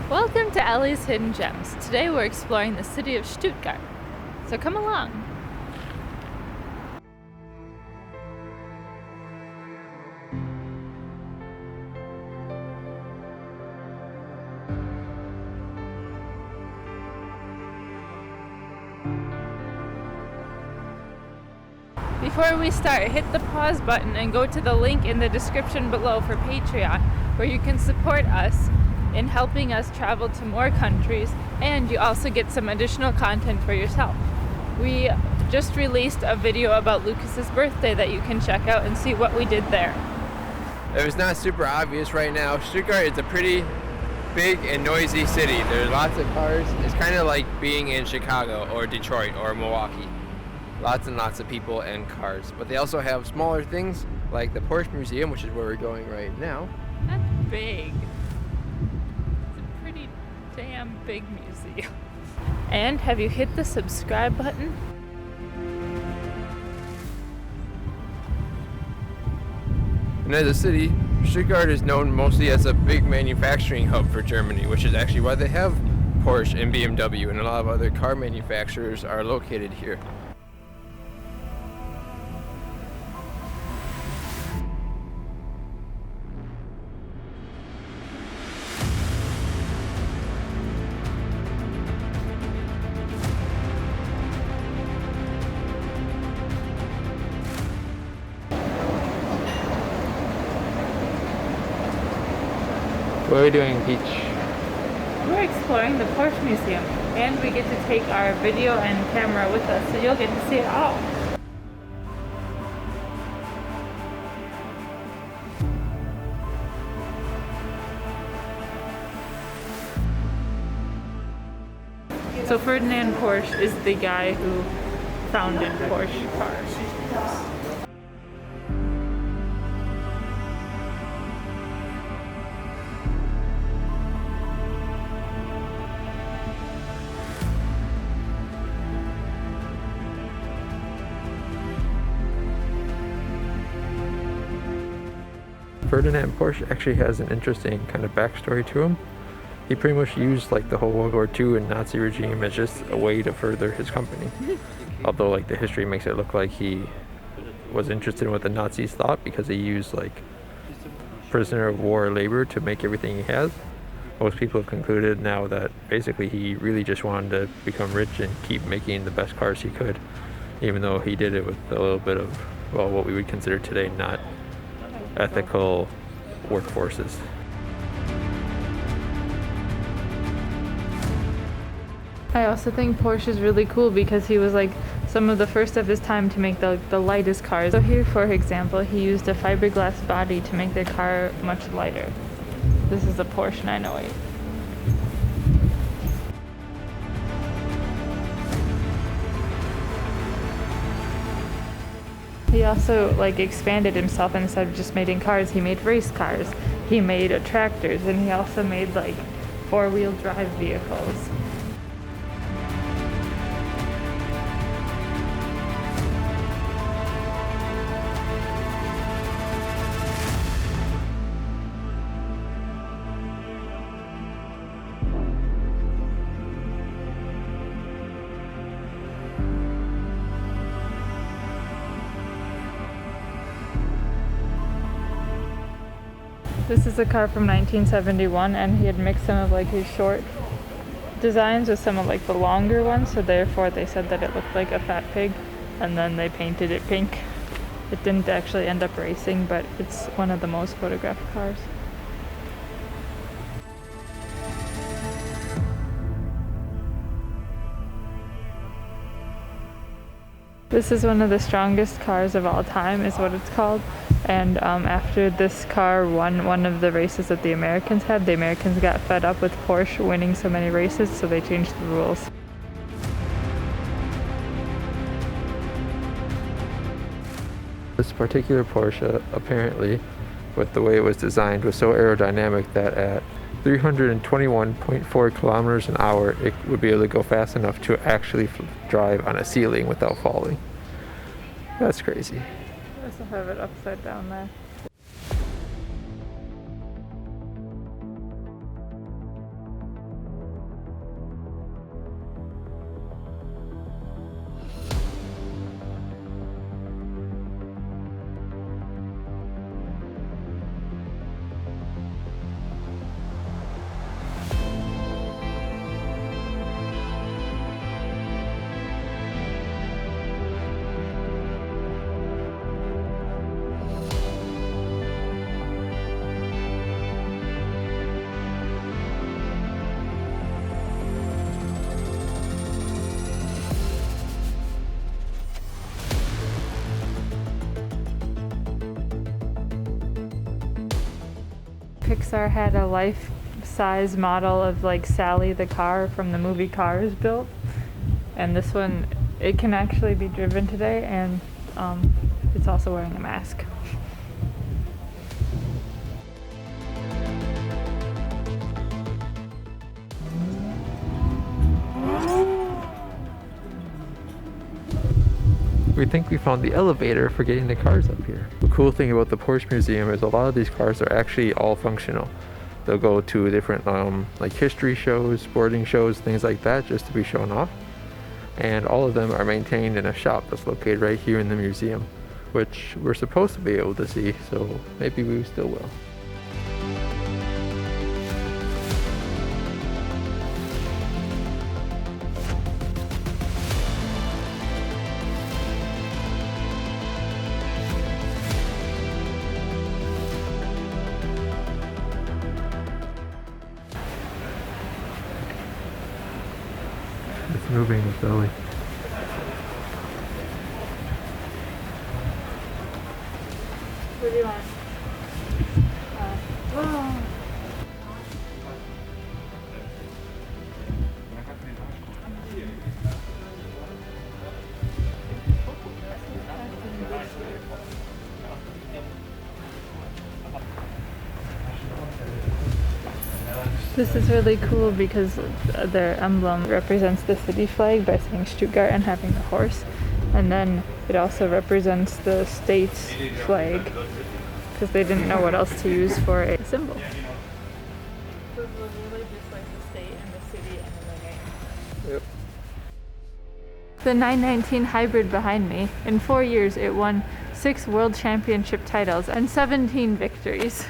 Welcome to Ellie's Hidden Gems. Today we're exploring the city of Stuttgart. So come along. Before we start, hit the pause button and go to the link in the description below for Patreon, where you can support us in helping us travel to more countries, and you also get some additional content for yourself. We just released a video about Lucas's birthday that you can check out and see what we did there. If it's not super obvious right now, Stuttgart is a pretty big and noisy city. There's lots of cars. It's kind of like being in Chicago or Detroit or Milwaukee. Lots and lots of people and cars. But they also have smaller things like the Porsche Museum, which is where we're going right now. That's big. Damn big museum. And have you hit the subscribe button? And as a city, Stuttgart is known mostly as a big manufacturing hub for Germany, which is actually why they have Porsche and BMW, and a lot of other car manufacturers are located here. What are we doing, Peach? We're exploring the Porsche Museum, and we get to take our video and camera with us, so you'll get to see it all. So Ferdinand Porsche is the guy who founded Porsche cars. Ferdinand Porsche actually has an interesting kind of backstory to him. He pretty much used like the whole World War II and Nazi regime as just a way to further his company. Although like the history makes it look like he was interested in what the Nazis thought because he used like prisoner of war labor to make everything he has. Most people have concluded now that basically he really just wanted to become rich and keep making the best cars he could, even though he did it with a little bit of, well, what we would consider today not ethical workforces. I also think Porsche is really cool because he was like some of the first of his time to make the lightest cars. So here, for example, he used a fiberglass body to make their car much lighter. This is a Porsche 908. He also like expanded himself, and instead of just making cars, he made race cars. He made tractors, and he also made like four-wheel drive vehicles. This is a car from 1971, and he had mixed some of like his short designs with some of like the longer ones, so therefore they said that it looked like a fat pig, and then they painted it pink. It didn't actually end up racing, but it's one of the most photographed cars. This is one of the strongest cars of all time, is what it's called. And after this car won one of the races that the Americans had, the Americans got fed up with Porsche winning so many races, so they changed the rules. This particular Porsche, apparently, with the way it was designed, was so aerodynamic that at 321.4 kilometers an hour, it would be able to go fast enough to actually drive on a ceiling without falling. That's crazy. I also have it upside down there. Pixar had a life-size model of like Sally the car from the movie Cars built, and this one, it can actually be driven today, and it's also wearing a mask. We think we found the elevator for getting the cars up here. The cool thing about the Porsche Museum is a lot of these cars are actually all functional. They'll go to different like history shows, sporting shows, things like that, just to be shown off. And all of them are maintained in a shop that's located right here in the museum, which we're supposed to be able to see, so maybe we still will. It's moving the belly. What do you want? Oh. This is really cool because their emblem represents the city flag by saying Stuttgart and having a horse, and then it also represents the state's flag because they didn't know what else to use for a symbol. So it was really just like the state and the city and then the name. Yep. The 919 hybrid behind me, in 4 years it won 6 world championship titles and 17 victories.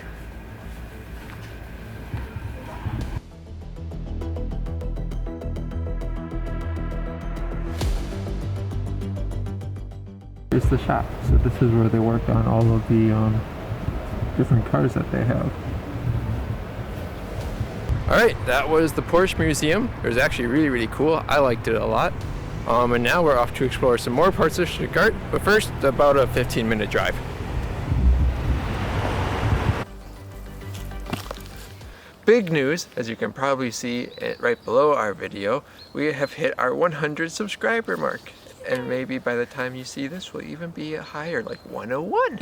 Here's the shop. So this is where they work on all of the different cars that they have. Alright, that was the Porsche Museum. It was actually really cool. I liked it a lot. And now we're off to explore some more parts of Stuttgart, but first about a 15-minute drive. Big news, as you can probably see it right below our video, we have hit our 100 subscriber mark. And maybe by the time you see this, we'll even be higher, like 101.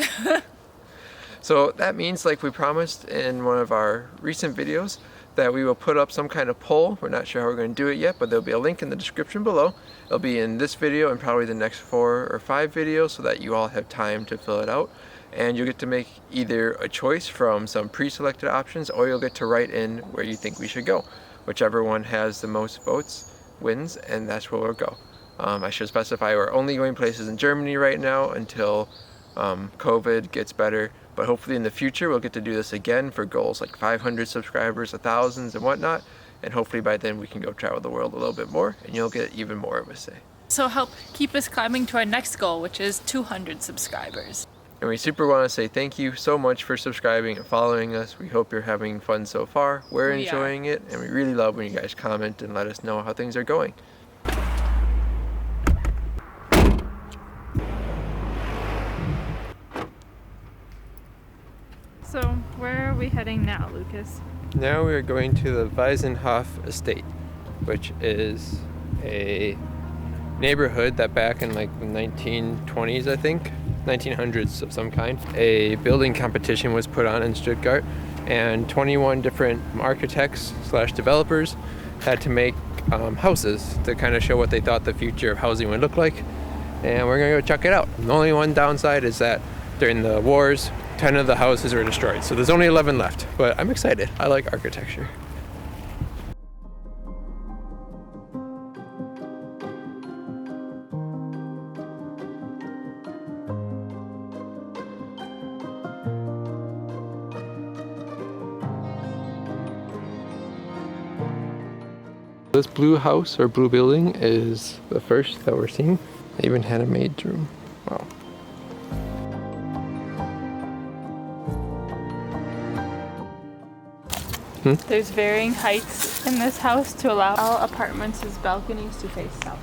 So that means, like we promised in one of our recent videos, that we will put up some kind of poll. We're not sure how we're going to do it yet, but there'll be a link in the description below. It'll be in this video and probably the next 4 or 5 videos so that you all have time to fill it out. And you'll get to make either a choice from some pre-selected options, or you'll get to write in where you think we should go. Whichever one has the most votes wins, and that's where we'll go. I should specify we're only going places in Germany right now until COVID gets better, but hopefully in the future we'll get to do this again for goals like 500 subscribers, 1,000s and whatnot, and hopefully by then we can go travel the world a little bit more and you'll get even more of a say. So help keep us climbing to our next goal, which is 200 subscribers. And we super want to say thank you so much for subscribing and following us. We hope you're having fun so far. We're enjoying it, and we really love when you guys comment and let us know how things are going. So where are we heading now, Lucas? Now we are going to the Weisenhof estate, which is a neighborhood that back in like the 1920s, I think, 1900s of some kind, a building competition was put on in Stuttgart, and 21 different architects / developers had to make houses to kind of show what they thought the future of housing would look like, and we're gonna go check it out. The only one downside is that during the wars, 10 of the houses were destroyed, so there's only 11 left, but I'm excited. I like architecture. This blue house or blue building is the first that we're seeing. They even had a maid's room. Wow. There's varying heights in this house to allow all apartments' balconies to face south.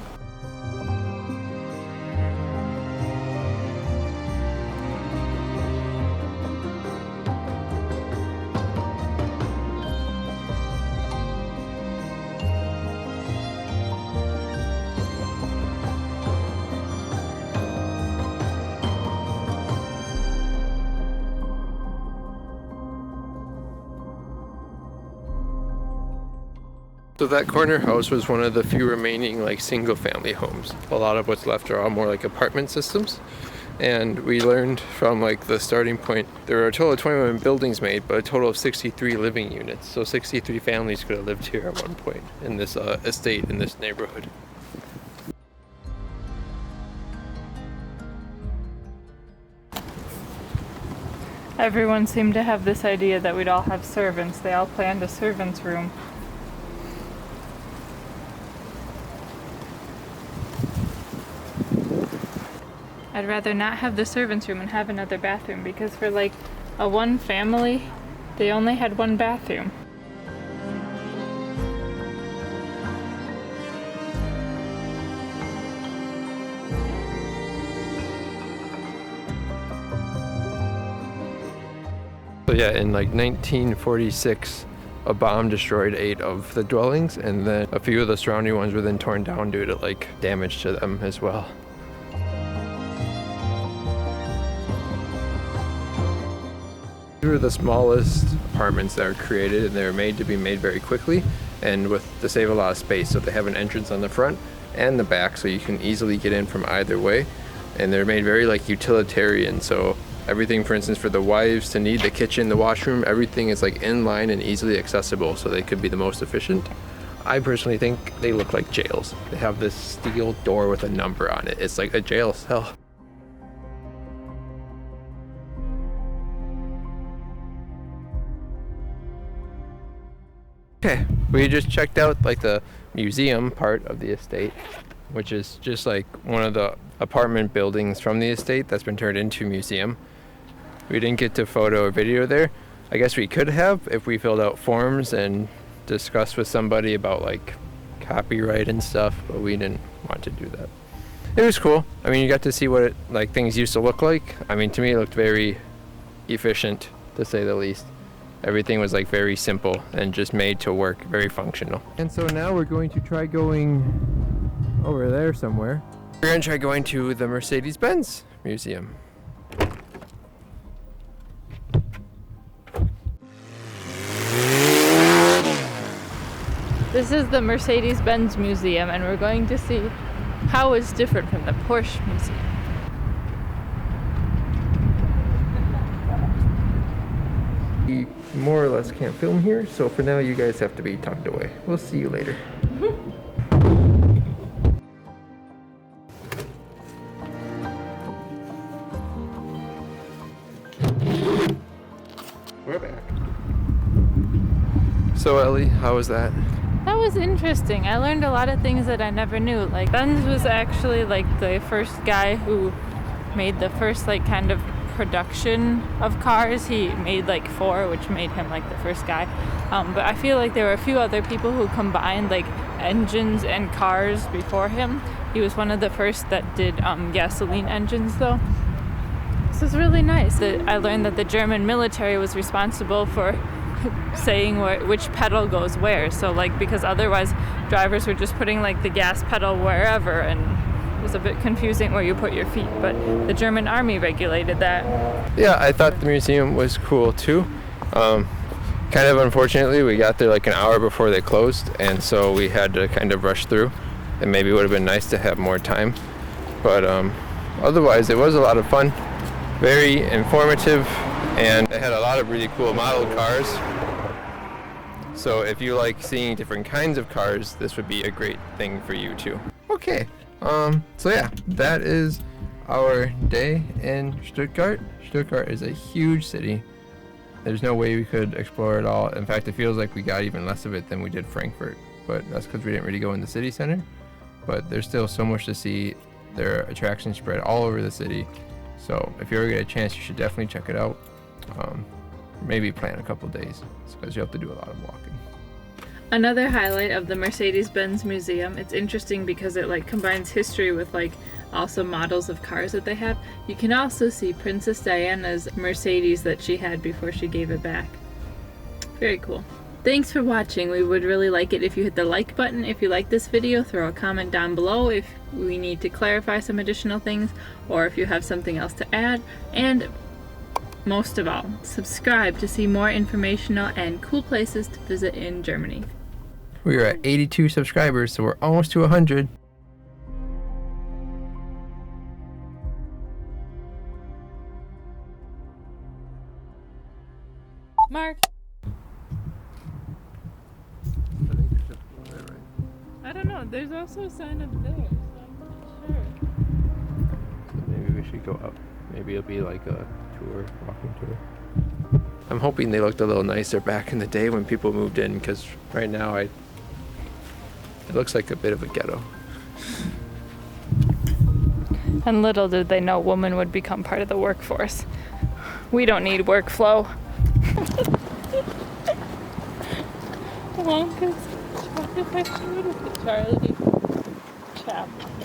So that corner house was one of the few remaining like single family homes. A lot of what's left are all more like apartment systems. And we learned from like the starting point, there were a total of 21 buildings made, but a total of 63 living units. So 63 families could have lived here at one point in this estate, in this neighborhood. Everyone seemed to have this idea that we'd all have servants. They all planned a servant's room. I'd rather not have the servants' room and have another bathroom, because for like a one family, they only had one bathroom. So yeah, in like 1946, a bomb destroyed 8 of the dwellings, and then a few of the surrounding ones were then torn down due to like damage to them as well. These were the smallest apartments that were created, and they were made to be made very quickly and to save a lot of space. So they have an entrance on the front and the back, so you can easily get in from either way. And they're made very like utilitarian, so everything, for instance, for the wives to need the kitchen, the washroom, everything is like in line and easily accessible, so they could be the most efficient. I personally think they look like jails. They have this steel door with a number on it. It's like a jail cell. Okay, we just checked out like the museum part of the estate, which is just like one of the apartment buildings from the estate that's been turned into a museum. We didn't get to photo or video there. I guess we could have if we filled out forms and discussed with somebody about like copyright and stuff, but we didn't want to do that. It was cool. I mean, you got to see what like things used to look like. I mean, to me it looked very efficient, to say the least. Everything was like very simple and just made to work, very functional. And so now we're going to try going over there somewhere. We're gonna try going to the Mercedes-Benz museum. This is the Mercedes-Benz Museum, and we're going to see how it's different from the Porsche Museum. We more or less can't film here, so for now you guys have to be tucked away. We'll see you later. We're back. So Ellie, how was that? That was interesting. I learned a lot of things that I never knew. Like, Benz was actually like the first guy who made the first like kind of production of cars. He made like 4, which made him like the first guy. But I feel like there were a few other people who combined like engines and cars before him. He was one of the first that did gasoline engines though. This is really nice. I learned that the German military was responsible for saying which pedal goes where. So like, because otherwise drivers were just putting like the gas pedal wherever, and it was a bit confusing where you put your feet, but the German army regulated that. Yeah, I thought the museum was cool too. Kind of unfortunately, we got there like an hour before they closed, and so we had to kind of rush through, and maybe it would have been nice to have more time. But otherwise, it was a lot of fun, very informative, and they had a lot of really cool model cars. So if you like seeing different kinds of cars, this would be a great thing for you too. Okay, so yeah, that is our day in Stuttgart. Stuttgart is a huge city. There's no way we could explore it all. In fact, it feels like we got even less of it than we did Frankfurt, but that's because we didn't really go in the city center. But there's still so much to see. There are attractions spread all over the city. So if you ever get a chance, you should definitely check it out. Maybe plan a couple days, because you have to do a lot of walking. Another highlight of the Mercedes-Benz Museum, it's interesting because it like combines history with like also models of cars that they have. You can also see Princess Diana's Mercedes that she had before she gave it back. Very cool. Thanks for watching. We would really like it if you hit the like button. If you like this video, throw a comment down below if we need to clarify some additional things, or if you have something else to add. And most of all, subscribe to see more informational and cool places to visit in Germany. We are at 82 subscribers, so we're almost to 100. Mark. I don't know. There's also a sign up there, so I'm not sure. So maybe we should go up. Maybe it'll be like a tour, walking tour. I'm hoping they looked a little nicer back in the day when people moved in, because right now it looks like a bit of a ghetto. And little did they know women would become part of the workforce. We don't need workflow. Wonka's chocolate factory. What is it? Charlie?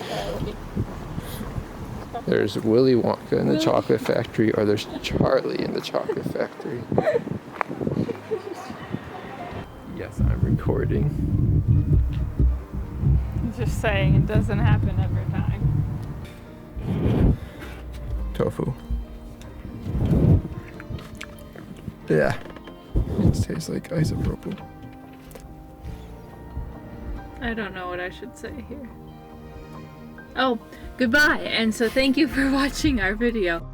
Charlie. There's Willy Wonka in the chocolate factory, or there's Charlie in the chocolate factory. Yes, I'm recording. Just saying, it doesn't happen every time. Tofu. Yeah. It tastes like isopropyl. I don't know what I should say here. Oh, goodbye, and so thank you for watching our video.